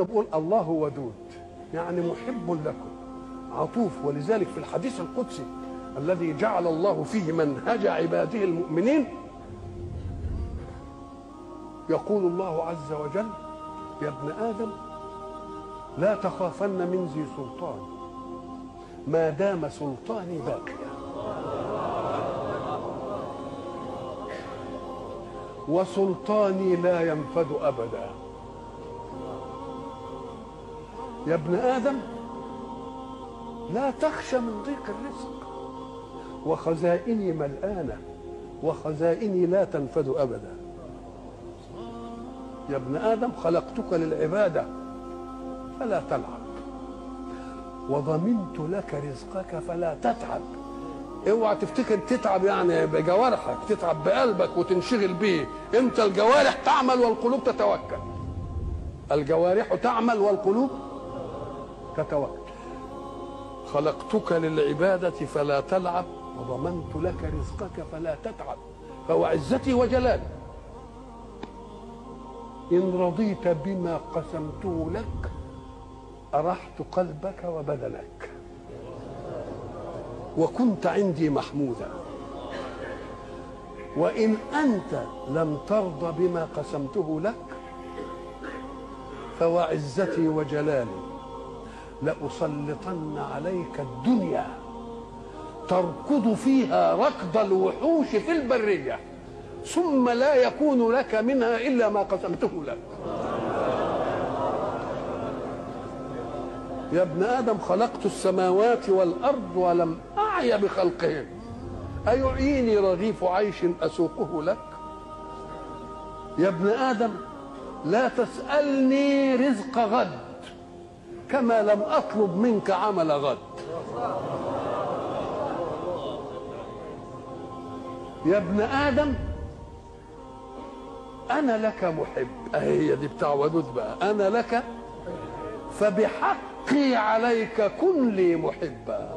بقول الله ودود، يعني محب لكم عطوف. ولذلك في الحديث القدسي الذي جعل الله فيه منهج عباده المؤمنين يقول الله عز وجل: يا ابن آدم لا تخافن من ذي سلطان ما دام سلطاني باقيا، وسلطاني لا ينفد أبدا. يا ابن آدم لا تخشى من ضيق الرزق، وخزائني ملآنة وخزائني لا تنفد أبدا. يا ابن آدم خلقتك للعبادة فلا تلعب، وضمنت لك رزقك فلا تتعب. اوعى تفتكر تتعب يعني بجوارحك، تتعب بقلبك وتنشغل به. انت الجوارح تعمل والقلوب تتوكل. الجوارح تعمل والقلوب تتوكل. خلقتك للعبادة فلا تلعب، وضمنت لك رزقك فلا تتعب. فهو عزتي وجلالي إن رضيت بما قسمته لك أرحت قلبك وبدنك، وكنت عندي محمودا. وإن أنت لم ترضى بما قسمته لك فوعزتي وجلالي لأسلطن عليك الدنيا تركض فيها ركض الوحوش في البرية، ثم لا يكون لك منها إلا ما قسمته لك. يا ابن آدم خلقت السماوات والأرض ولم أعي بخلقهن، أيعيني رغيف عيش أسوقه لك؟ يا ابن آدم لا تسألني رزق غد كما لم أطلب منك عمل غد. يا ابن آدم أنا لك محب. هي دي بتاع ودود بقى. أنا لك فبحقي عليك كن لي محبا.